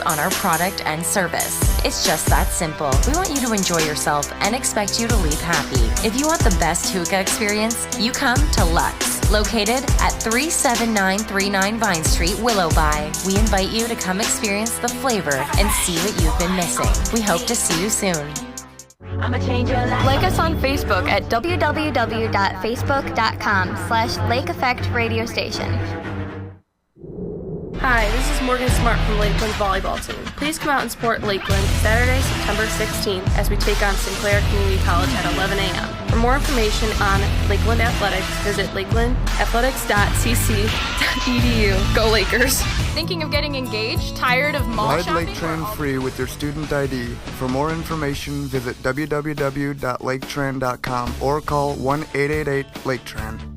on our product and service. It's just that simple. We want you to enjoy yourself and expect you to leave happy. If you want the best hookah experience, you come to Lux, located at 37939 Vine Street, Willowby. We invite you to come experience the flavor and see what you've been missing. We hope to see you soon. Like us on Facebook at www.facebook.com/Lake Effect Radio Station. Hi, this is Morgan Smart from Lakeland Volleyball Team. Please come out and support Lakeland Saturday, September 16th as we take on Sinclair Community College at 11 a.m. For more information on Lakeland Athletics, visit lakelandathletics.cc.edu. Go Lakers! Thinking of getting engaged? Tired of mall Ride shopping? Lake Tran free with your student ID. For more information, visit www.laketran.com or call 1-888-LAKETRAN.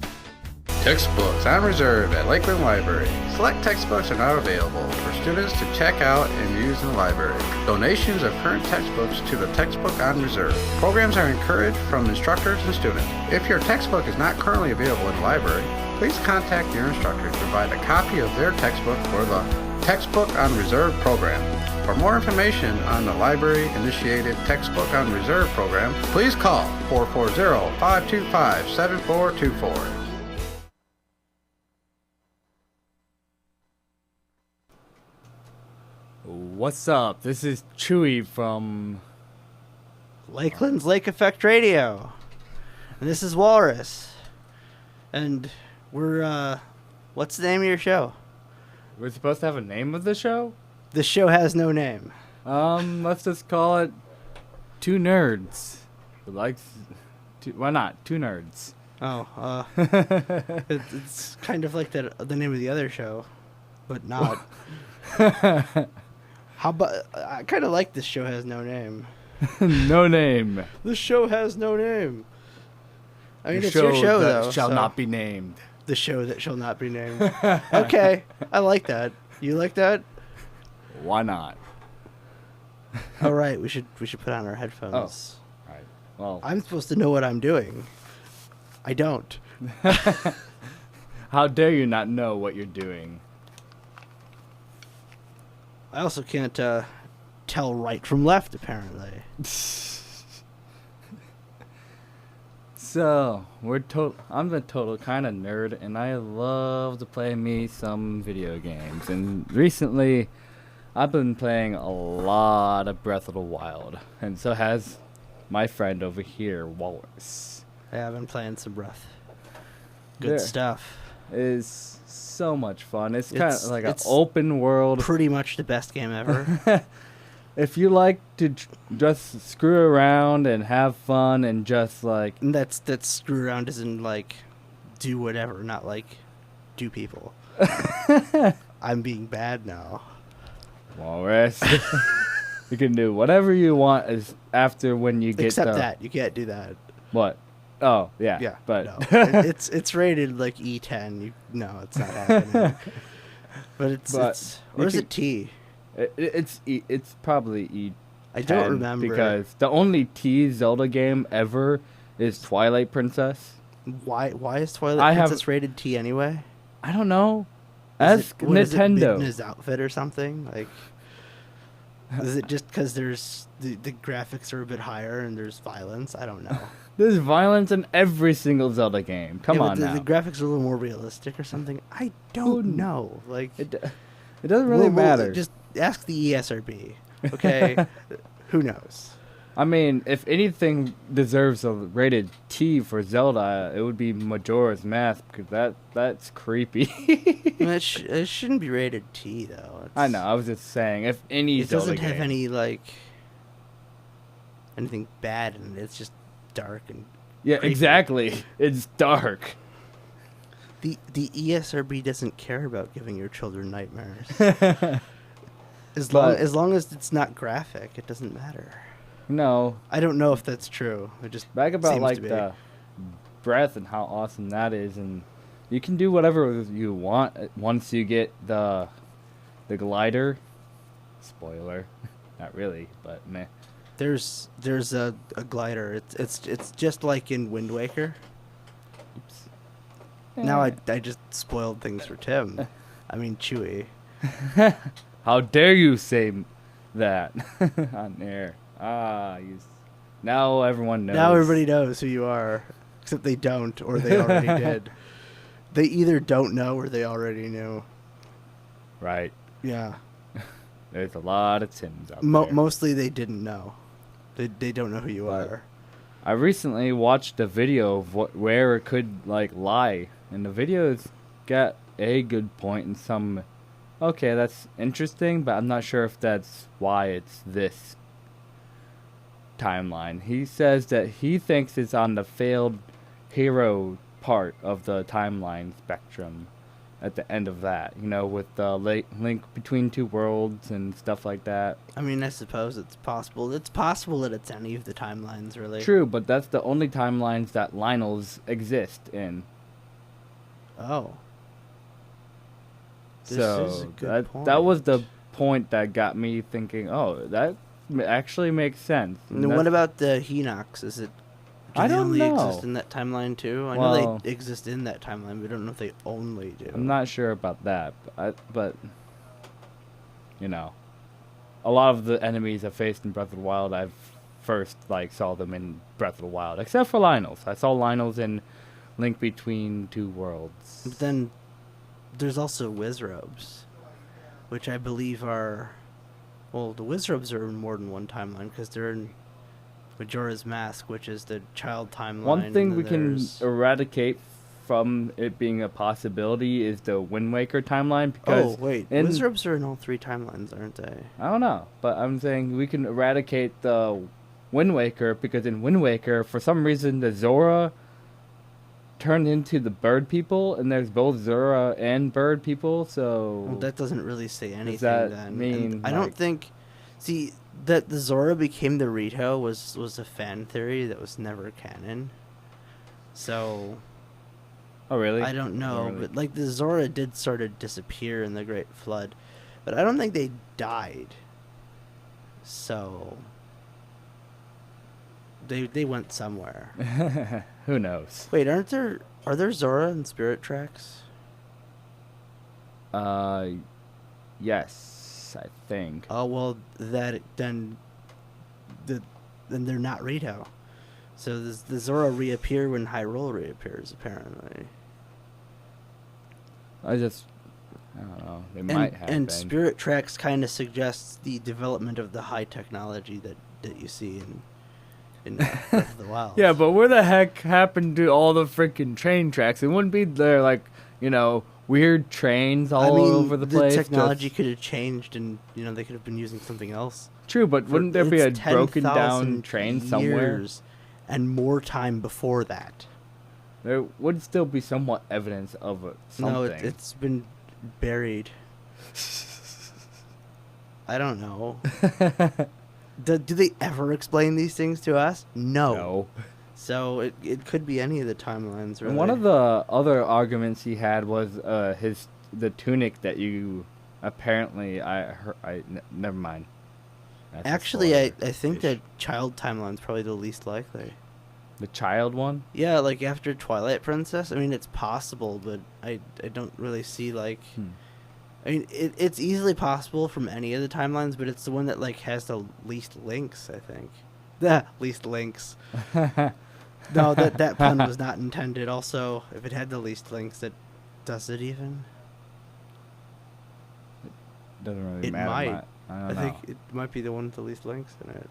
Textbooks on reserve at Lakeland Library. Select textbooks are now available for students to check out and use in the library. Donations of current textbooks to the textbook on reserve. Programs are encouraged from instructors and students. If your textbook is not currently available in the library, please contact your instructor to provide a copy of their textbook for the Textbook on Reserve program. For more information on the library-initiated Textbook on Reserve program, please call 440-525-7424. What's up? This is Chewy from Lakeland's Lake Effect Radio. And this is Walrus. And we're, what's the name of your show? We're supposed to have a name of the show? The show has no name. Let's just call it Two Nerds. Why not? Two Nerds. Oh, it's kind of like the name of the other show, but not. How about, I kind of like This Show Has No Name. No name. This show has no name. I mean, The it's your show, that though. shall so- not be named. The show that shall not be named. Okay, I like that. You like that? Why not? All right, we should put on our headphones. All right. Well, I'm supposed to know what I'm doing. I don't. how dare you not know what you're doing? I also can't tell right from left, apparently. So, I'm the total kind of nerd, and I love to play me some video games. And recently, I've been playing a lot of Breath of the Wild, and so has my friend over here, Walrus. Yeah, I've been playing some Breath. Good There. stuff. It is so much fun. It's kind of like an it's open world. Pretty much the best game ever. If you like to just screw around and have fun and just like... And that's screw around as in, like, do whatever, not, like, do people. I'm being bad now. Walrus. You can do whatever you want as after when you get Except that. You can't do that. What? Oh, yeah. Yeah. But no. It's rated, like, E10. No, it's not happening. But it's or is it T? It's probably E10. I don't remember. Because the only T Zelda game ever is Twilight Princess. Why is Twilight Princess rated T anyway? I don't know. Ask Nintendo. Is it Midna's outfit or something? Like, is it just because there's the graphics are a bit higher and there's violence? I don't know. There's violence in every single Zelda game. Come on now. The graphics are a little more realistic or something. I don't know. Like, it doesn't really matter. Just ask the ESRB. Okay, who knows? I mean, if anything deserves a rated T for Zelda, it would be Majora's Mask, because that's creepy. It shouldn't be rated T, though. I know, I was just saying, if any Zelda doesn't have game- any, like, anything bad in it. It's just dark and Yeah, creepy. exactly. It's dark. The ESRB doesn't care about giving your children nightmares. As long as it's not graphic, it doesn't matter. No. I don't know if that's true. It just Back about seems like to be. the breath and how awesome that is, and you can do whatever you want once you get the glider. Spoiler, not really, but meh. There's a glider. It's just like in Wind Waker. Oops. Now I just spoiled things for Tim. I mean Chewy. How dare you say that on air? Now everyone knows. Now everybody knows who you are, except they don't, or they already did. They either don't know or they already knew. Right. Yeah. There's a lot of Tims out there. Mostly they didn't know. They don't know who you are. I recently watched a video of where it could lie, and the video's got a good point and some. Okay, that's interesting, but I'm not sure if that's why it's this timeline. He says that he thinks it's on the failed hero part of the timeline spectrum at the end of that, with the link between two worlds and stuff like that. I mean, I suppose it's possible. It's possible that it's any of the timelines, really. True, but that's the only timelines that Lionels exist in. Oh. So that was the point that got me thinking, oh, that actually makes sense. And what about the Hinox? Do they only exist in that timeline too? I know they exist in that timeline, but I don't know if they only do. I'm not sure about that, but a lot of the enemies I faced in Breath of the Wild, I've first saw them in Breath of the Wild, except for Lionels. I saw Lionels in Link Between Two Worlds. But then there's also Wizrobes, which I believe are... Well, the Wizrobes are in more than one timeline, because they're in Majora's Mask, which is the child timeline. One thing we can eradicate from it being a possibility is the Wind Waker timeline, because... Oh, wait. Wizrobes are in all three timelines, aren't they? I don't know, but I'm saying we can eradicate the Wind Waker, because in Wind Waker, for some reason, the Zora turned into the bird people, and there's both Zora and bird people, so... Well, that doesn't really say anything, does that then. mean, I don't think... See, that the Zora became the Rito was a fan theory that was never canon. So... Oh, really? I don't know, Oh, really? but, the Zora did sort of disappear in the Great Flood. But I don't think they died. So... They went somewhere. Who knows? Wait, are there Zora and Spirit Tracks? Yes, I think. Oh well, then they're not Rito. So the Zora reappear when Hyrule reappears, apparently. I don't know. They might have And been. Spirit Tracks kind of suggests the development of the high technology that you see in Breath of the Wild. Yeah, but where the heck happened to all the freaking train tracks? It wouldn't be there, weird trains all over the place. The technology could have changed, and they could have been using something else. True, but wouldn't there be a broken down 10,000 train somewhere? years and more time before that. There would still be somewhat evidence of something. No, it's been buried. I don't know. Do they ever explain these things to us? No. So it could be any of the timelines, really. And one of the other arguments he had was the tunic that you apparently never mind. That's Actually, I think that child timeline's probably the least likely. The child one? Yeah, after Twilight Princess. I mean, it's possible, but I don't really see I mean, it's easily possible from any of the timelines, but it's the one that has the least links, I think. The least links. No, that pun was not intended. Also, if it had the least links, does it even? It doesn't really It matter. might. I think it might be the one with the least links in it.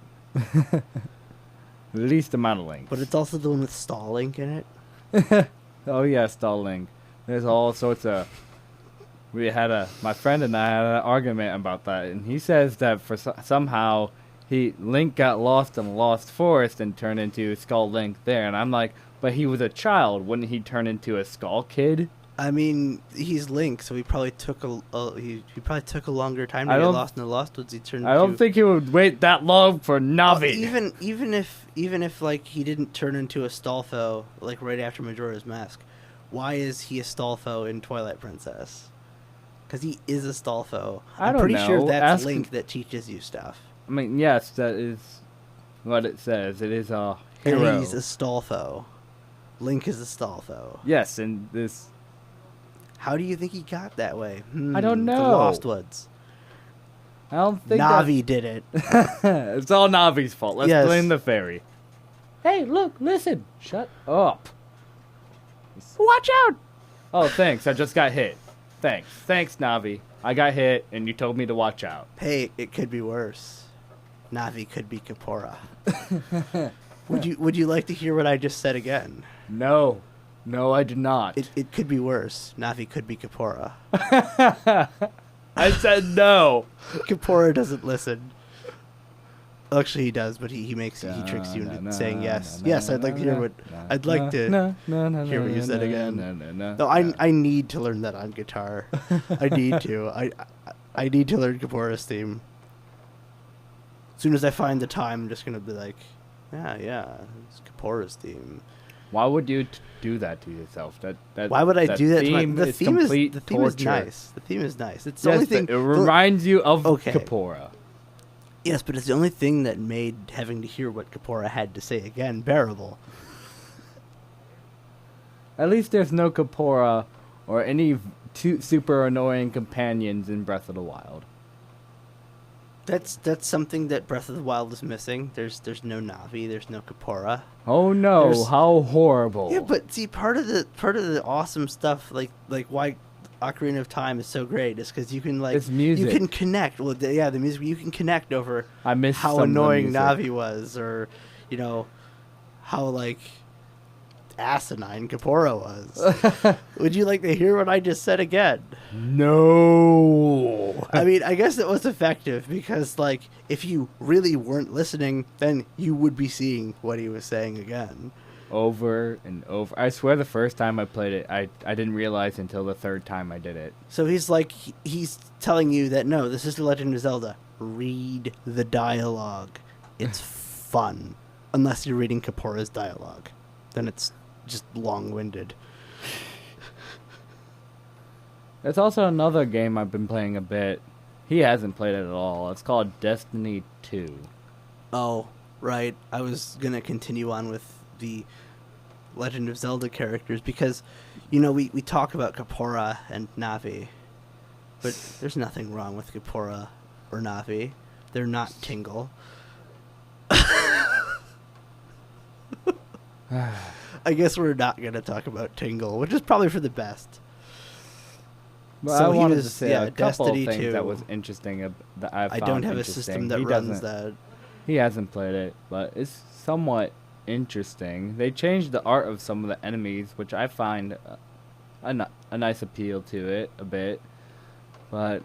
The least amount of links. But it's also the one with Starlink in it. Oh yeah, Starlink. There's all sorts of... my friend and I had an argument about that, and he says that somehow Link got lost in the Lost Forest and turned into Skull Link there, and I'm like, but he was a child, wouldn't he turn into a Skull Kid? I mean, he's Link, so he probably took he probably took a longer time to get lost in the Lost Woods. I don't think he would wait that long for Navi. Even if he didn't turn into a Stalfo right after Majora's Mask, why is he a Stalfo in Twilight Princess? Because he is a Stalfo. I'm pretty sure that's Link that teaches you stuff. I mean, yes, that is what it says. It is a hero. And he's a Stalfo. Link is a Stalfo. Yes, and this... How do you think he got that way? I don't know. The Lost Woods. I don't think Navi did it. It's all Navi's fault. Let's Yes. blame the fairy. Hey, look, listen. Shut up. Watch out. Oh, thanks. I just got hit. Thanks, Navi. I got hit, and you told me to watch out. Hey, it could be worse. Navi could be Kapora. Would you like to hear what I just said again? No, I did not. It could be worse. Navi could be Kapora. I said no. Kapora doesn't listen. Actually, he does, but he tricks you into saying yes. Yes, I'd like to hear what hear what you said again. No, I need to learn that on guitar. I need to. I need to learn Kapora's theme. As soon as I find the time, I'm just gonna be like, yeah, it's Kapora's theme. Why would you do that to yourself? Why would I do that? The theme is torture. nice. The theme is nice. It's the only thing. It reminds you of Okay. Kapora. Yes, but it's the only thing that made having to hear what Kapora had to say again bearable. At least there's no Kapora or any super annoying companions in Breath of the Wild. That's something that Breath of the Wild is missing. There's no Navi. There's no Kapora. Oh no! There's- How horrible! Yeah, but see, part of the awesome stuff, like why Ocarina of Time is so great, is because you can It's music. You can connect. Well, the music. You can connect over I miss how some of the annoying music. Navi was, or how asinine Kapora was. Would you like to hear what I just said again? No. I mean, I guess it was effective because, if you really weren't listening, then you would be seeing what he was saying again. Over and over. I swear the first time I played it, I didn't realize until the third time I did it. So he's telling you that, no, this is The Legend of Zelda. Read the dialogue. It's fun. Unless you're reading Kapora's dialogue. Then it's just long-winded. There's also another game I've been playing a bit. He hasn't played it at all. It's called Destiny 2. Oh, right. I was going to continue on with the Legend of Zelda characters because, we talk about Kapora and Navi, but there's nothing wrong with Kapora or Navi. They're not Tingle. I guess we're not going to talk about Tingle, which is probably for the best. But So I he wanted was- to say yeah, a couple Destiny of things 2. that was interesting that I found I don't have a interesting. system that He runs doesn't- that. He hasn't played it, but it's somewhat interesting. They changed the art of some of the enemies, which I find a nice appeal to it a bit. But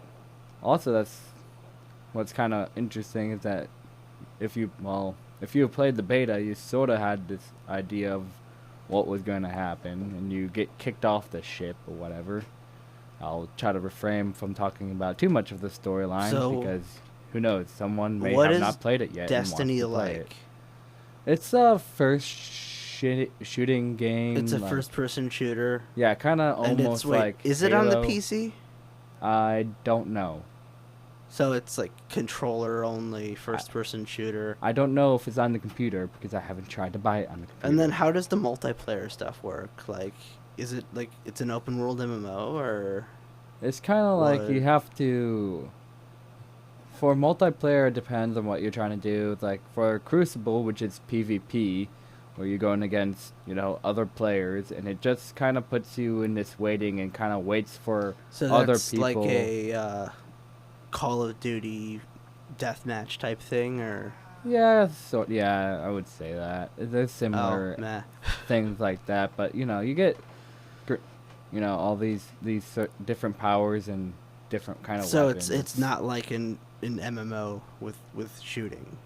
also that's what's kind of interesting is that if you played the beta, you sort of had this idea of what was going to happen, and you get kicked off the ship or whatever. I'll try to refrain from talking about too much of the storyline So, because who knows, someone may what have is not played it yet. Destiny and wants to play like? it. It's a first shooting game. It's a like- first-person shooter. Yeah, kind of And almost like. is it on the Halo. PC? I don't know. So it's controller-only first-person shooter. I don't know if it's on the computer because I haven't tried to buy it on the computer. And then how does the multiplayer stuff work? Is it it's an open-world MMO or? It's kind of like What? you have to. For multiplayer, it depends on what you're trying to do. Like for Crucible, which is PvP, where you're going against other players, and it just kind of puts you in this waiting and kind of waits for So other that's people. like a Call of Duty deathmatch type thing, or? Yeah, I would say that. There's similar Oh, meh. things like that, but you get all these different powers and different kind of So weapons. it's not like an MMO with shooting.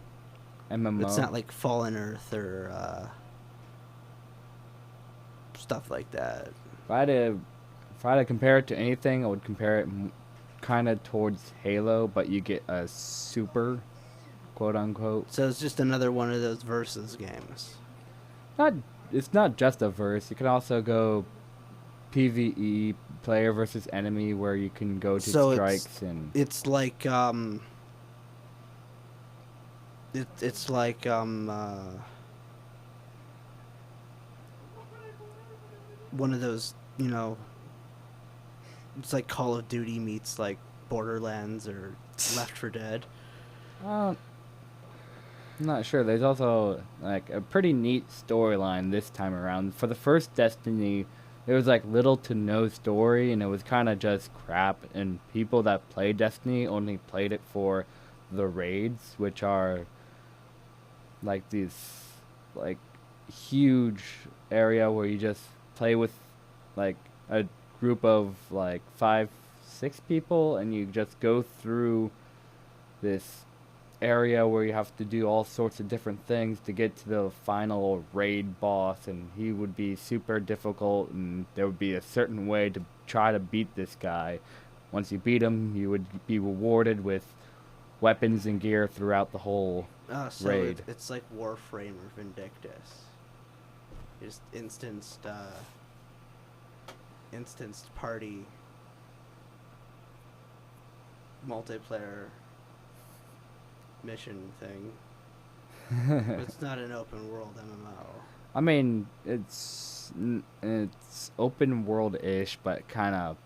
MMO. It's not like Fallen Earth or stuff like that. If I had to compare it to anything, I would compare it kind of towards Halo, but you get a super, quote unquote. So it's just another one of those versus games. It's not just a verse. You can also go PvE, player versus enemy, where you can go to So strikes and. It's like it's like one of those, it's like Call of Duty meets like Borderlands or Left 4 Dead. I'm not sure. There's also like a pretty neat storyline this time around. For the first Destiny, there was like little to no story, and it was kind of just crap. And people that play Destiny only played it for the raids, which are like these like huge area where you just play with like a group of like 5-6 people, and you just go through this area where you have to do all sorts of different things to get to the final raid boss, and he would be super difficult, and there would be a certain way to try to beat this guy. Once you beat him, you would be rewarded with weapons and gear throughout the whole So raid. it's like Warframe or Vindictus. Just instanced party multiplayer mission thing. It's not an open world MMO. I mean, it's open world-ish, but kind of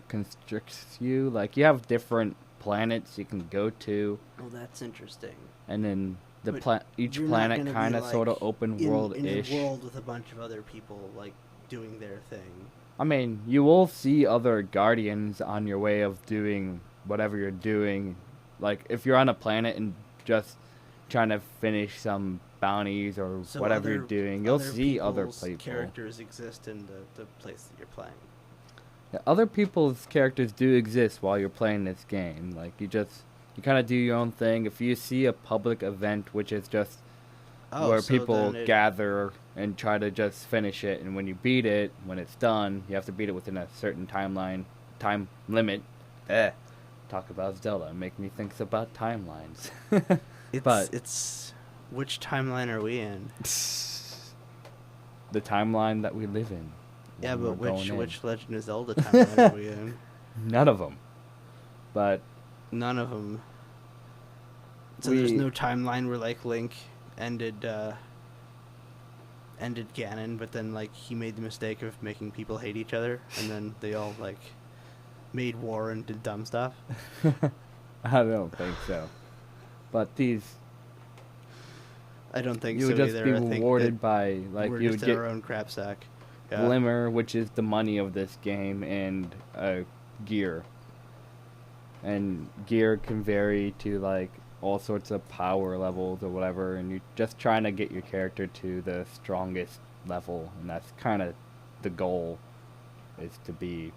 constricts you. Like, you have different planets you can go to, Oh, that's interesting. and then But each you're not planet gonna be, kind of sort of like, open in world-ish. a world with a bunch of other people like doing their thing. I mean, you will see other guardians on your way of doing whatever you're doing. Like, if you're on a planet and just trying to finish some bounties or So whatever you're other- doing, you'll see other people's people. characters exist in the place that you're playing. Yeah, other people's characters do exist while you're playing this game. Like, you kind of do your own thing. If you see a public event, which is just where so people then gather and try to just finish it, and when you beat it, when it's done, you have to beat it within a certain time limit. Talk about Zelda and make me think about timelines. It's which timeline are we in? The timeline that we live in. Yeah, when but we're going in. which Legend of Zelda timeline are we in? None of them. But None of them. So there's We- no timeline where like Link ended Ganon, but then like he made the mistake of making people hate each other, and then they all like made war and did dumb stuff. I don't think so. But I don't think you so would just either. be I think rewarded that by, like, we're you just would in get our own crap sack. Yeah. Glimmer, which is the money of this game, and gear. And gear can vary to like all sorts of power levels or whatever, and you're just trying to get your character to the strongest level, and that's kind of the goal, is to be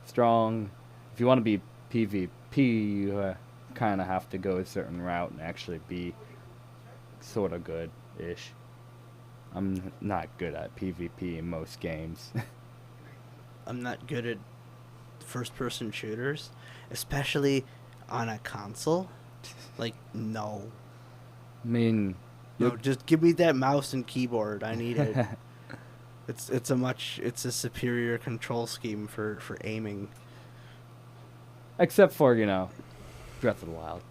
strong. If you want to be PvP, you kind of have to go a certain route and actually be sort of good-ish. I'm not good at PvP in most games. I'm not good at first-person shooters, especially on a console. Like, no. I mean, No, just give me that mouse and keyboard. I need it. It's a superior control scheme for aiming. except for, Breath of the Wild.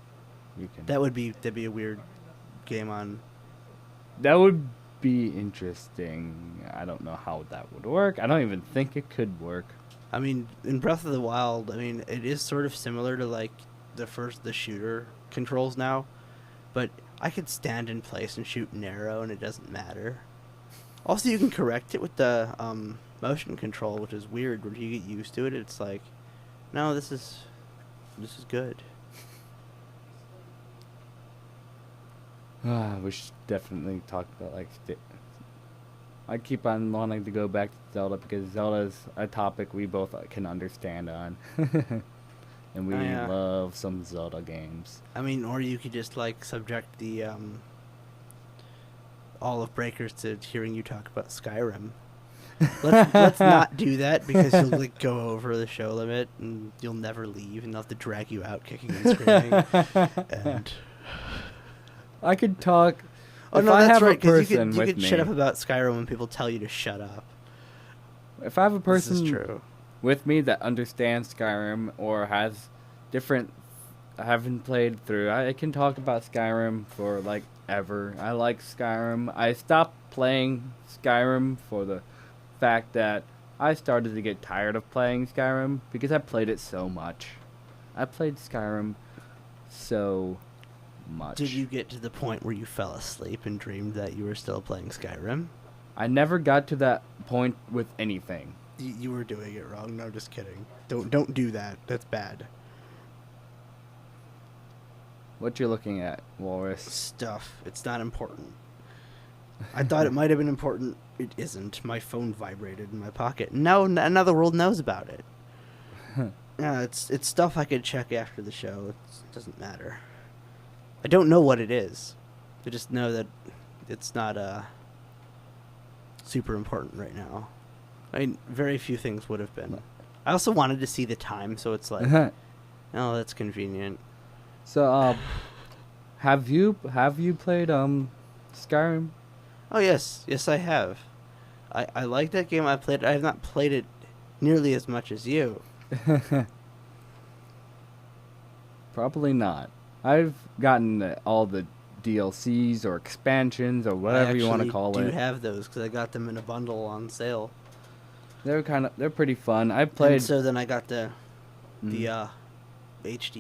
You can. That'd be a weird game on. That would be interesting. I don't know how that would work. I don't even think it could work. I mean, in Breath of the Wild, it is sort of similar to like the shooter controls now, but I could stand in place and shoot an arrow and it doesn't matter. Also, you can correct it with the motion control, which is weird. When you get used to it, it's like, no, this is good. We should definitely talk about like. I keep on wanting to go back to Zelda because Zelda's a topic we both can understand on, and we Oh, yeah. love some Zelda games. I mean, or you could just like subject the all of Breakers to hearing you talk about Skyrim. Let's not do that because you'll like go over the show limit and you'll never leave and they'll have to drag you out kicking and screaming. And I could talk. oh if no, I that's have right. a Because person you with could me, shut up about Skyrim when people tell you to shut up. if I have a This is person true. with me that understands Skyrim or has different, I haven't played through, I can talk about Skyrim for like ever. I like Skyrim. I stopped playing Skyrim for the fact that I started to get tired of playing Skyrim because I played it so much. I played Skyrim so much. Did you get to the point where you fell asleep and dreamed that you were still playing Skyrim? I never got to that point with anything. You were doing it wrong. No, just kidding. Don't do that. That's bad. What you're looking at, Walrus? Stuff. It's not important. I thought it might have been important. It isn't. My phone vibrated in my pocket. Now the world knows about it. Yeah, it's stuff I could check after the show. It doesn't matter. I don't know what it is. I just know that it's not super important right now. I mean, very few things would have been. I also wanted to see the time, so it's like, oh, that's convenient. So, have you played Skyrim? Oh yes, I have. I like that game. I have not played it nearly as much as you. Probably not. I've gotten all the DLCs or expansions or whatever you want to call I it. do have those because I got them in a bundle on sale. They're pretty fun. I played. And so then I got the HD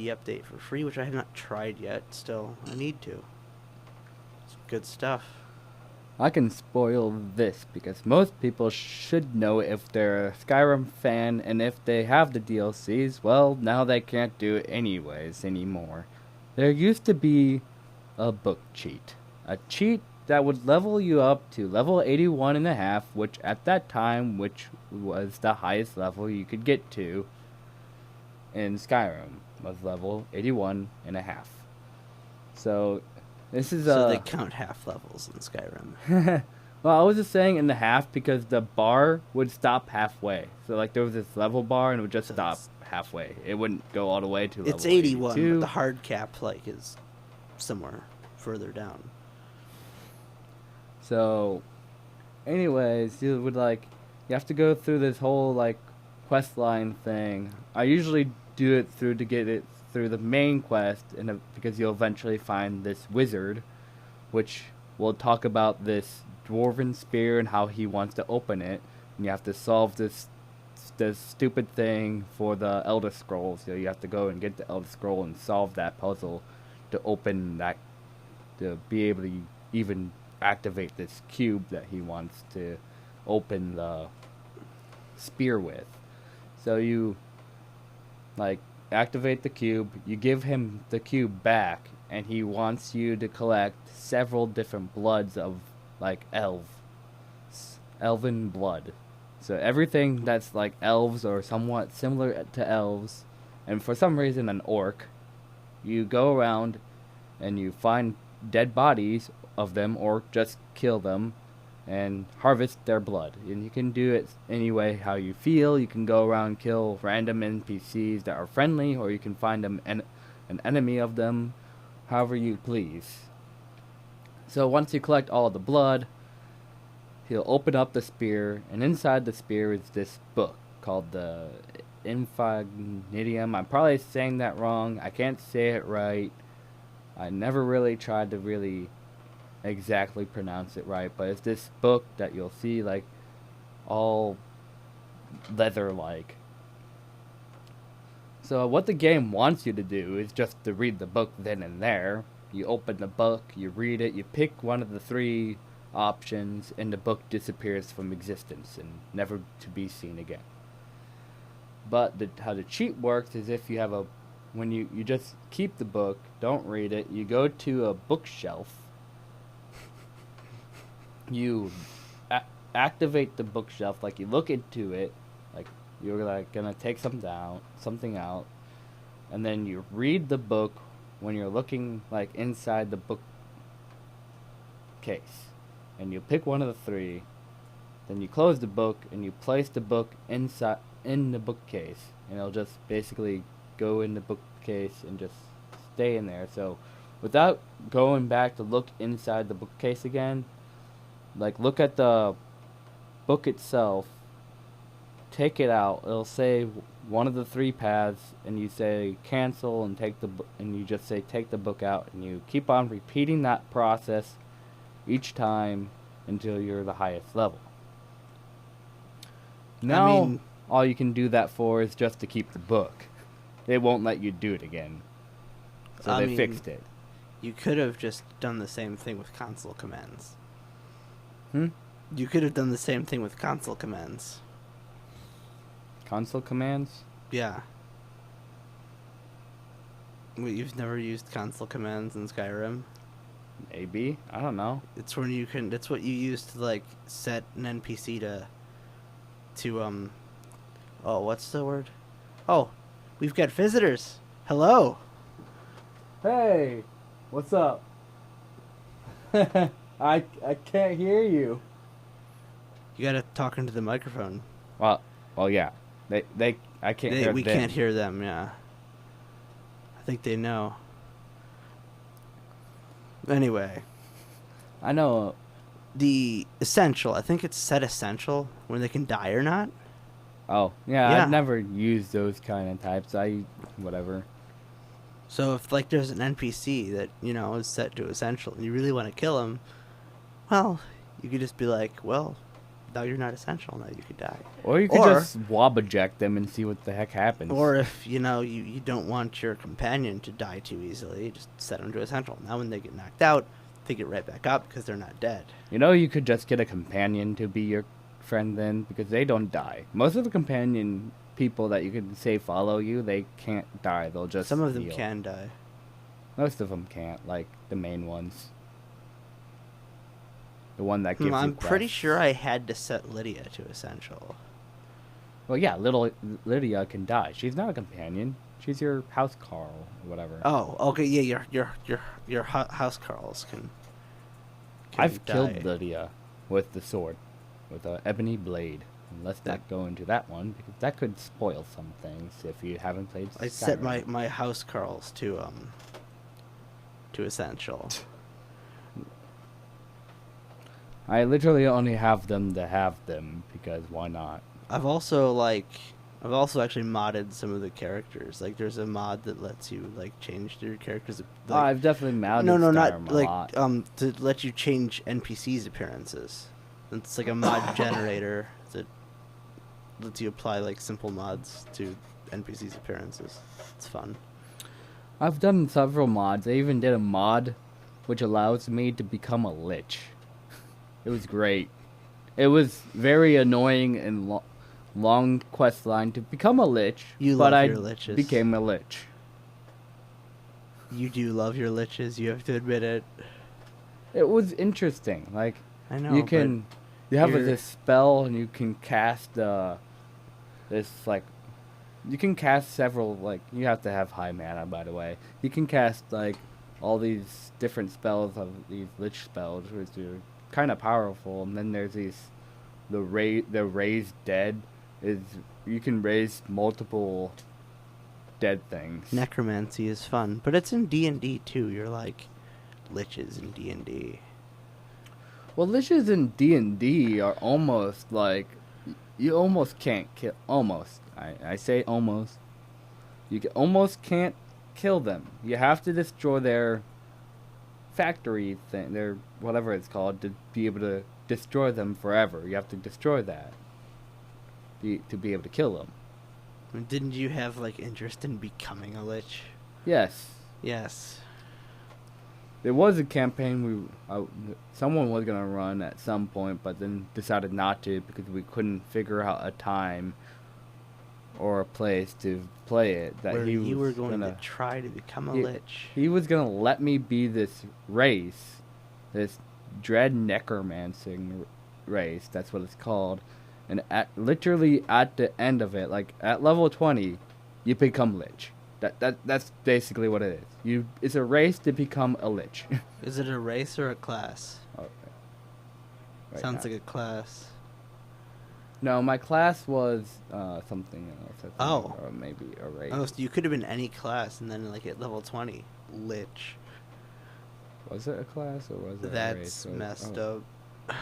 update for free, which I have not tried yet. Still, I need to. It's good stuff. I can spoil this because most people should know if they're a Skyrim fan, and if they have the DLCs, well, now they can't do it anyways anymore. There used to be a book cheat. A cheat that would level you up to level 81.5, which at that time, which was the highest level you could get to in Skyrim, was level 81.5. So this is So they count half levels in Skyrim. Well, I was just saying in the half because the bar would stop halfway. So like there was this level bar and it would just stop halfway. It wouldn't go all the way to level It's 81, 82. but the hard cap is somewhere further down. So, anyways, you have to go through this whole quest line thing. I usually do it to get it through the main quest, because you'll eventually find this wizard, which will talk about this dwarven spear and how he wants to open it, and you have to solve this stupid thing for the Elder Scrolls. So you have to go and get the Elder Scroll and solve that puzzle to open that, to be able to even activate this cube that he wants to open the spear with. So you activate the cube, you give him the cube back, and he wants you to collect several different bloods of elven blood. So everything that's like elves or somewhat similar to elves, and for some reason an orc, you go around and you find dead bodies of them or just kill them and harvest their blood. And you can do it any way how you feel. You can go around and kill random NPCs that are friendly, or you can find them an enemy of them, however you please. So once you collect all the blood, he'll open up the spear, and inside the spear is this book called the Infinidium. I'm probably saying that wrong. I can't say it right. I never really tried to really exactly pronounce it right, but it's this book that you'll see all leather-like. So what the game wants you to do is just to read the book then and there. You open the book, you read it, you pick one of the three options, and the book disappears from existence and never to be seen again. But how the cheat works is if you have when you just keep the book, don't read it, you go to a bookshelf, you activate the bookshelf, you look into it, you're gonna take something out, and then you read the book when you're looking inside the book case, and you pick one of the three, then you close the book and you place the book in the bookcase, and it'll just basically go in the bookcase and just stay in there. So without going back to look inside the bookcase again, look at the book itself, take it out, it'll say one of the three paths, and you say cancel and and you just say take the book out, and you keep on repeating that process each time until you're the highest level. Now, all you can do that for is just to keep the book. It won't let you do it again. So I they mean, fixed it. You could have just done the same thing with console commands. Hmm? You could have done the same thing with console commands. Console commands? Yeah. Wait, you've never used console commands in Skyrim? Maybe. I don't know. It's when you can. That's what you use to like set an NPC to. Oh, what's the word? Oh, we've got visitors. Hello. Hey, what's up? I can't hear you. You gotta talk into the microphone. Well, yeah. I can't hear We them. can't hear them. Yeah. I think they know. Anyway, I know. the essential. I think it's set essential when they can die or not. Oh, yeah, Yeah. I've never used those kind of types. Whatever. So if like there's an NPC that is set to essential and you really want to kill him, well, you could just be like, well, now you're not essential. Now you could die. Or you could Or- just wob eject them and see what the heck happens. Or if you don't want your companion to die too easily, just set them to essential. Now when they get knocked out, they get right back up because they're not dead. you could just get a companion to be your friend then, because they don't die. Most of the companion people that you can say follow you, they can't die. They'll just Some of them heal. can die. Most of them can't, like the main ones. The one that gives you I'm pretty quests. sure I had to set Lydia to essential. Well, yeah, little Lydia can die. She's not a companion. She's your house Carl or whatever. Oh, okay, yeah, your house Carls can I've die. killed Lydia with the sword, with an ebony blade. And let's That- not go into that one because that could spoil some things if you haven't played. I set Skyrim. my house Carls to essential. I literally only have them to have them because why not? I've also actually modded some of the characters. Like there's a mod that lets you like change your characters. Oh, I've definitely mounted no, Skyrim not a like lot. to let you change NPCs' appearances. It's like a mod generator that lets you apply like simple mods to NPCs' appearances. It's fun. I've done several mods. I even did a mod which allows me to become a lich. It was great. It was very annoying and long quest line to become a lich, You but love I your liches. became a lich. You do love your liches. You have to admit it. It was interesting. Like I know. you can, you have you're- this spell and you can cast this like, you can cast several like you have to have high mana by the way. You can cast like all these different spells of these lich spells which are kind of powerful, and then there's these the raised dead is you can raise multiple dead things. Necromancy is fun, but it's in D&D too. You're like liches in D&D. Well, liches in D&D are almost like you almost can't kill. Almost, I say almost. Almost can't kill them. You have to destroy their factory thing, their whatever it's called, to be able to destroy them forever. You have to destroy that to be able to kill them. Didn't you have like interest in becoming a lich? Yes, Yes. there was a campaign someone was gonna run at some point, but then decided not to because we couldn't figure out a time or a place to play it. That Where he you were was going gonna, to try to become a he- lich. He was gonna let me be this race, this dread necromancing race. That's what it's called. And literally at the end of it, like at level 20, you become lich. That's basically what it is. It's a race to become a lich. Is it a race or a class? Okay. Right Sounds now. like a class. No, my class was something else. I think, Oh. Or maybe a race. Oh, so you could have been any class, and then like at level 20, lich. Was it a class or was it a race? That's Or- messed oh. up.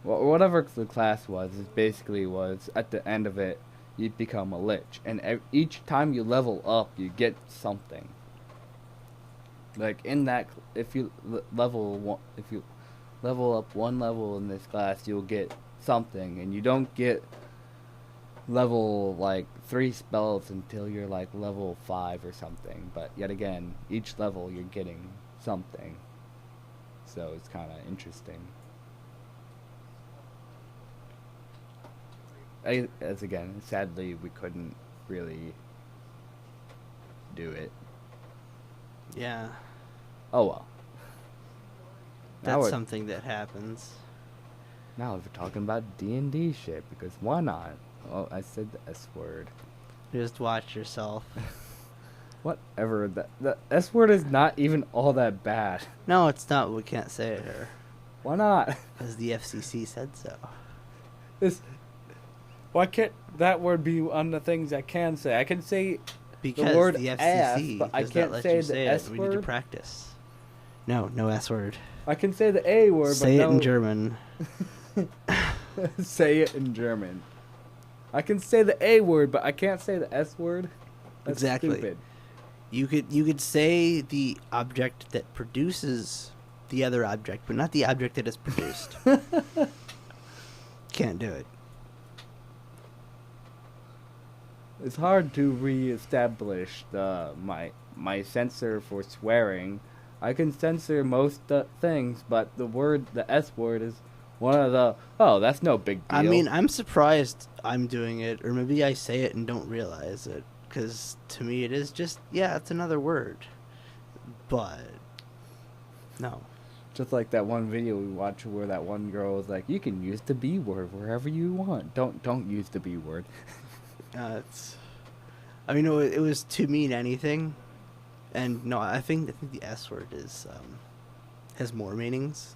Well, whatever the class was, it basically was at the end of it, you become a lich, and each time you level up, you get something. Like in that, if you level up one level in this class, you'll get something, and you don't get level like 3 spells until you're like level 5 or something. But yet again, each level you're getting something. So it's kind of interesting. As again, sadly, we couldn't really do it. Yeah. Oh well. Now That's we're- something that happens. Now we're talking about D&D shit, because why not? Oh, I said the S word. Just watch yourself. Whatever. The S word is not even all that bad. No, it's not. We can't say it here. Why not? Because the FCC said so. Why can't that word be on the things I can say? I can say Because word the ass, FCC but I does can't not let say you the say S it. We need to word? practice. No S word. I can say the A word, Say but it no. in German. Say it in German. I can say the A word, but I can't say the S word. That's Exactly. stupid. You could say the object that produces the other object, but not the object that is produced. Can't do it. It's hard to re-establish my censor for swearing. I can censor most things, but the S word is one of the, oh, that's no big deal. I mean, I'm surprised I'm doing it, or maybe I say it and don't realize it. Because to me it is just, yeah, it's another word. But, no. Just like that one video we watched where that one girl was like, you can use the B word wherever you want. Don't use the B word. I mean, it was to mean anything. And no, I think the S word has more meanings.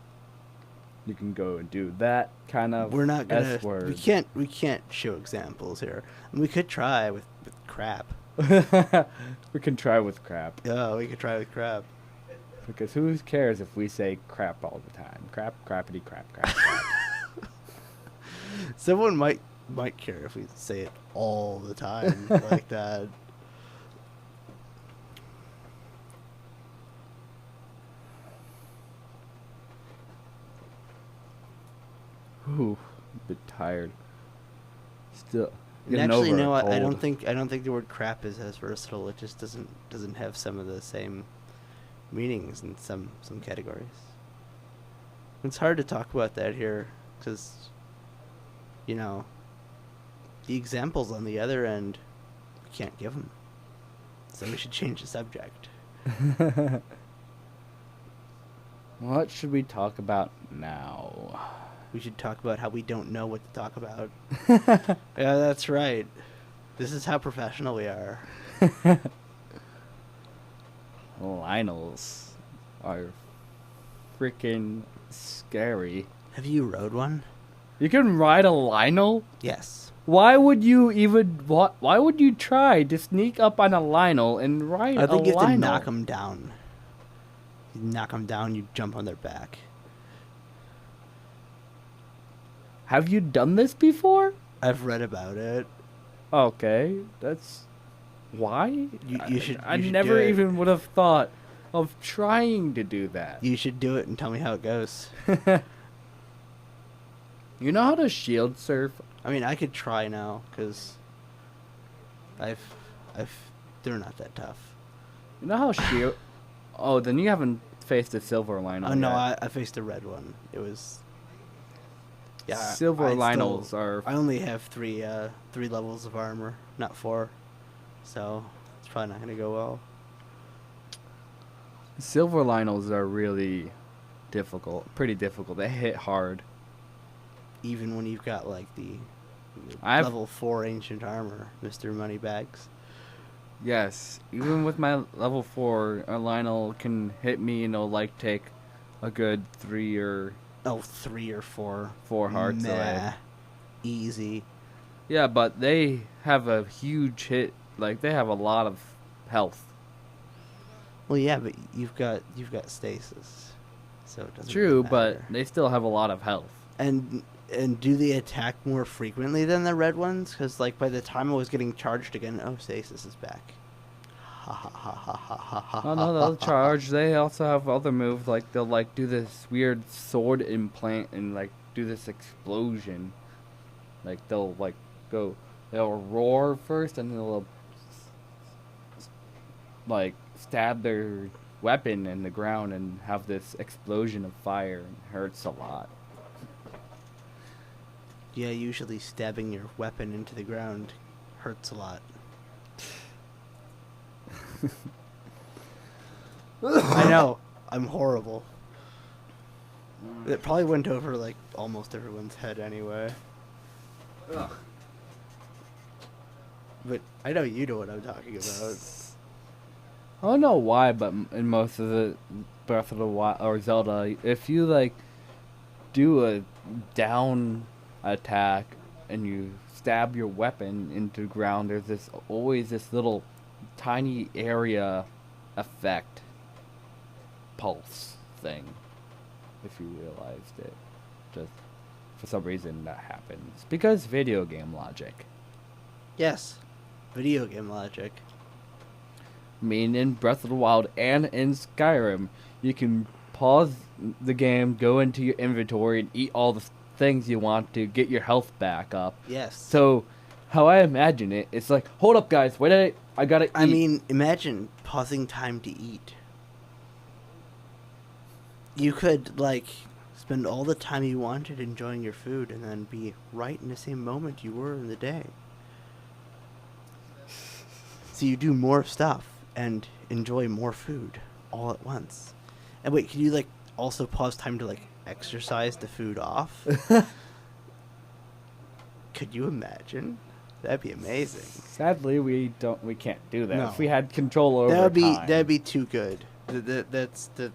You can go and do that kind of We're not gonna. S word. We can't show examples here. And we could try with crap. We can try with crap. Yeah, we could try with crap. Because who cares if we say crap all the time? Crap, crappity, crap, crap, crap. Someone might care if we say it all the time like that. Ooh, a bit tired. Still. And getting actually, over a no, I cold. don't think the word crap is as versatile. It just doesn't have some of the same meanings in some categories. It's hard to talk about that here because, you know, the examples on the other end, we can't give them. So we should change the subject. What should we talk about now? We should talk about how we don't know what to talk about. Yeah, that's right. This is how professional we are. Lionels are freaking scary. Have you rode one? You can ride a Lionel? Yes. Why would you even... Why would you try to sneak up on a Lionel and ride a Lionel? I think you have to knock them down. You knock them down, you jump on their back. Have you done this before? I've read about it. Okay, that's... Why? You should. I you should never do it. even would have thought of trying to do that. You should do it and tell me how it goes. You know how to shield surf? I mean, I could try now because they're not that tough. You know how shield... Oh, then you haven't faced a silver Lionel Oh no, yet. I faced a red one. It was. Yeah, Silver Lionels are... I only have three levels of armor, not 4, so it's probably not gonna go well. Silver Lionels are really difficult. Pretty difficult. They hit hard. Even when you've got like the I've- level 4 ancient armor, Mr. Moneybags. Yes. Even with my level 4, a Lionel can hit me and it'll like take a good 3 or... Oh, 3 or 4. 4 hearts away. Meh. Easy. Yeah, but they have a huge hit. Like, they have a lot of health. Well, yeah, but you've got stasis, so it doesn't. True, really but matter. they still have a lot of health. And do they attack more frequently than the red ones? Because like by the time I was getting charged again, oh, stasis is back. Ha ha ha ha ha ha ha. Oh no, they'll charge. They also have other moves, like they'll like do this weird sword implant and like do this explosion. Like they'll like go they'll roar first, and they'll like stab their weapon in the ground and have this explosion of fire. And it hurts a lot. Yeah, usually stabbing your weapon into the ground hurts a lot. I know. I'm horrible. It probably went over like almost everyone's head anyway. Ugh. But I know you know what I'm talking about. I don't know why, but in most of the Breath of the Wild or Zelda, if you like do a down attack and you stab your weapon into the ground, there's always this little tiny area effect pulse thing. If you realized it, just for some reason that happens because video game logic. Yes, video game logic. I mean, in Breath of the Wild and in Skyrim, you can pause the game, go into your inventory, and eat all the things you want to get your health back up. Yes. So, how I imagine it, it's like, hold up, guys, wait, I gotta eat. I mean, imagine pausing time to eat. You could, like, spend all the time you wanted enjoying your food and then be right in the same moment you were in the day. So you do more stuff and enjoy more food all at once. And wait, can you, like, also pause time to, like, exercise the food off? Could you imagine? That'd be amazing. Sadly, we can't do that. No. If we had control over time. That'd be too good. That's the...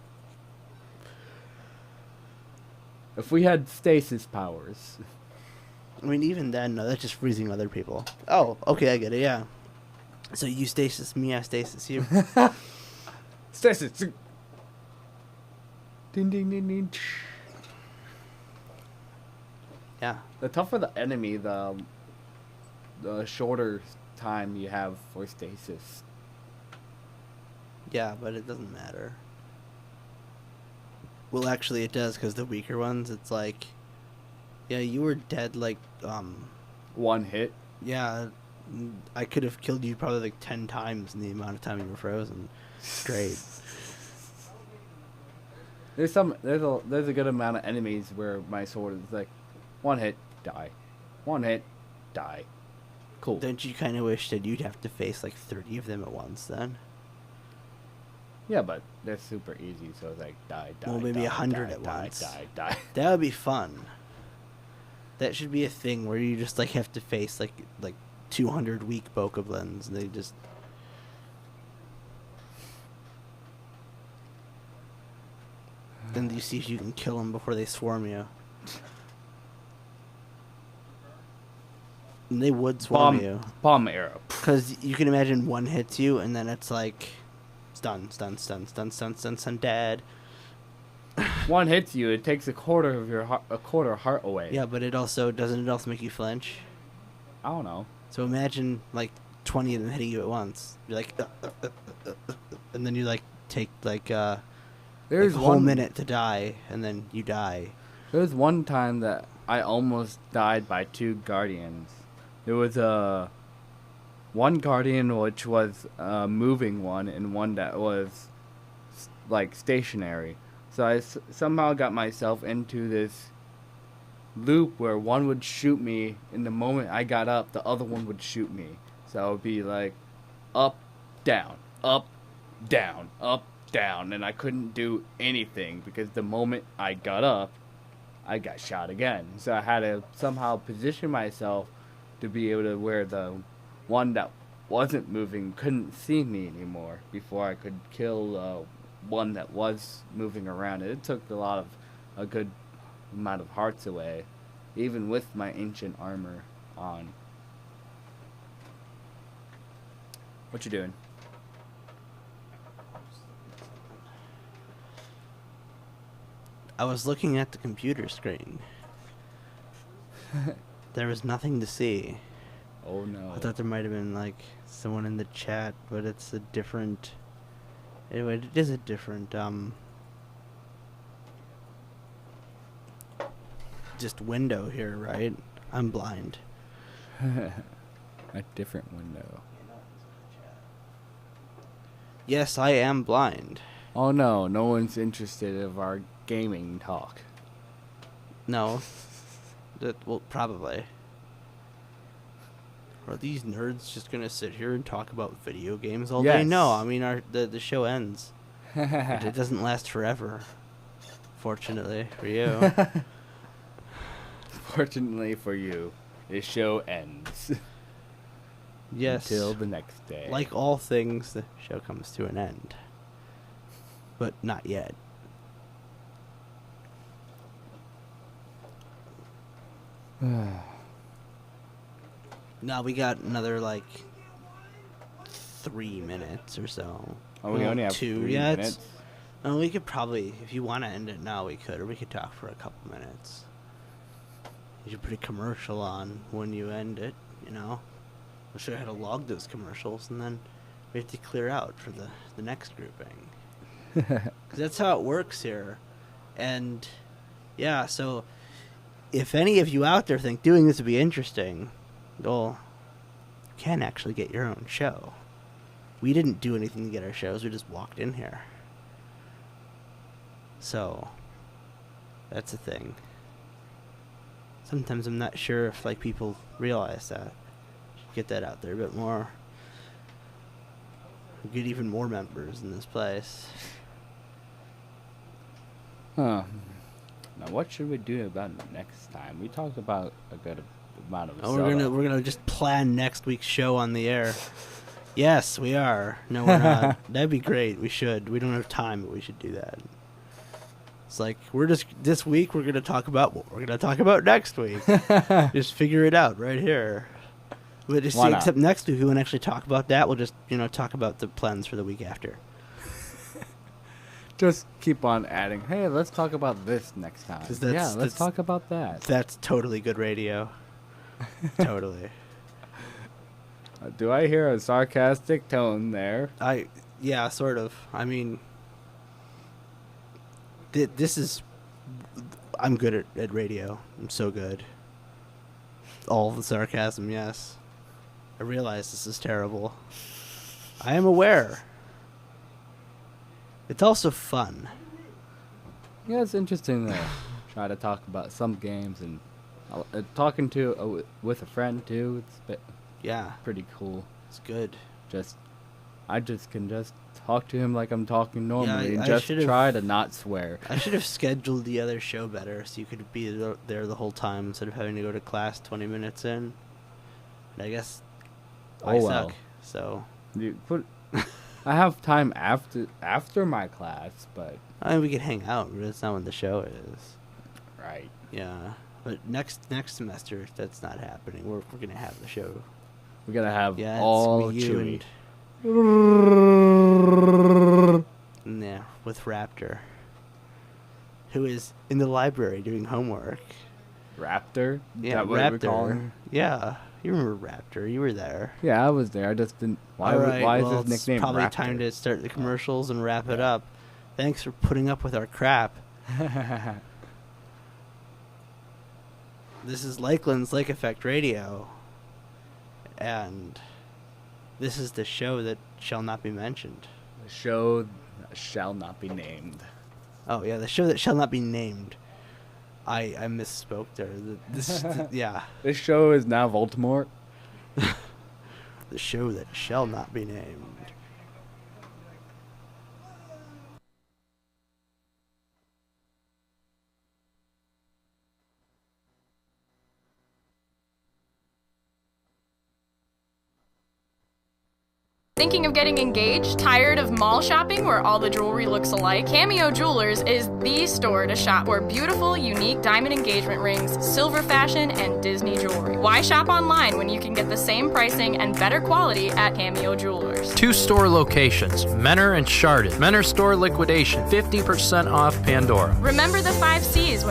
If we had stasis powers. I mean, even then, no, that's just freezing other people. Oh, okay, I get it, yeah. So you stasis me, I stasis you. Stasis! Ding, ding, ding, ding. Yeah. The tougher the enemy, the shorter time you have for stasis. Yeah, but it doesn't matter. Well, actually, it does, because the weaker ones, it's like... Yeah, you were dead, like, One hit. Yeah, I could have killed you probably, like, 10 times in the amount of time you were frozen. Great. There's a good amount of enemies where my sword is like, one hit, die. One hit, die. Cool. Don't you kind of wish that you'd have to face, like, 30 of them at once, then? Yeah, but they're super easy, so it's like, die, die, Well, maybe die, 100 die, at die, once. die. That would be fun. That should be a thing where you just, like, have to face, like 200 weak bokoblins, and they just... Then you see if you can kill them before they swarm you. And they would swarm you. Bomb arrow. Because you can imagine one hits you, and then it's like... Stun, stun, stun, stun, stun, stun, stun, dead. One hits you, it takes a quarter of your heart away. Yeah, but doesn't it also make you flinch? I don't know. So imagine like 20 of them hitting you at once. You're like, and then you like take like There's a whole minute to die, and then you die. There was one time that I almost died by 2 guardians. There was one guardian which was a moving one, and one that was like stationary. So I somehow got myself into this loop where one would shoot me, and the moment I got up, the other one would shoot me. So I would be like, up, down, up, down, up, down, and I couldn't do anything because the moment I got up, I got shot again. So I had to somehow position myself to be able to where the one that wasn't moving couldn't see me anymore before I could kill one that was moving around. It took a good amount of hearts away, even with my ancient armor on. What you doing? I was looking at the computer screen. There was nothing to see. Oh no. I thought there might have been like someone in the chat, but it's a different... Anyway, it is a different, just window here, right? I'm blind. a different window. Yes, I am blind. Oh no, no one's interested in our gaming talk. No. Well, probably. Are these nerds just gonna sit here and talk about video games all day? Yes. No, I mean the show ends. It doesn't last forever. Fortunately for you. Fortunately for you, this show ends. Yes. Until the next day. Like all things, the show comes to an end. But not yet. Now we got another 3 minutes or so. Oh, we only have 2 3 yet. minutes? No, we could probably, if you want to end it now, we could, or we could talk for a couple minutes. You should put a commercial on when you end it, you know? We'll show you how to log those commercials, and then we have to clear out for the next grouping. Because that's how it works here. And, yeah, so if any of you out there think doing this would be interesting, well, you can actually get your own show. We didn't do anything to get our shows, we just walked in here. So, that's a thing. Sometimes I'm not sure if people realize that. Should get that out there a bit more. Get even more members in this place. Huh. Now, what should we do about it next time? We talked about a good amount of. We're gonna just plan next week's show on the air. Yes, we are. No, we're not. That'd be great. We should. We don't have time, but we should do that. It's this week we're gonna talk about what we're gonna talk about next week. Just figure it out right here. But just Why not? except next week we won't actually talk about that. We'll just talk about the plans for the week after. Just keep on adding. Hey, let's talk about this next time. Let's talk about that. That's totally good radio. Totally. Do I hear a sarcastic tone there? Yeah, sort of. I mean, this is. I'm good at radio. I'm so good. All the sarcasm, yes. I realize this is terrible. I am aware. It's also fun. Yeah, it's interesting to try to talk about some games and talking to with a friend too. Yeah, pretty cool. It's good. I can just talk to him like I'm talking normally and I just should've- try to not swear. I should have scheduled the other show better so you could be there the whole time instead of having to go to class 20 minutes in. But I guess I suck. So I have time after my class, but I mean, we could hang out, but that's not when the show is. right. Yeah, but next semester that's not happening. We're gonna have the show. We're gonna have Yeah, all it's me, you, Chewy. and yeah, with Raptor, who is in the library doing homework. Raptor? Yeah, That what we're calling Raptor. him? Yeah, you remember Raptor? You were there. Yeah, I was there. I just didn't. Why Well, is his nickname it's probably Raptor? time to start the commercials and wrap it up. Thanks for putting up with our crap. This is Lakeland's Lake Effect Radio. And this is the show that shall not be mentioned. The show that shall not be named. Oh, yeah, the show that shall not be named. I misspoke there. Yeah. This show is now Voldemort. The show that shall not be named. Thinking of getting engaged? Tired of mall shopping where all the jewelry looks alike? Cameo Jewelers is the store to shop for beautiful, unique diamond engagement rings, silver fashion, and Disney jewelry. Why shop online when you can get the same pricing and better quality at Cameo Jewelers? 2 store locations, Menor and Chardon. Menor store liquidation, 50% off Pandora. Remember the 5 C's when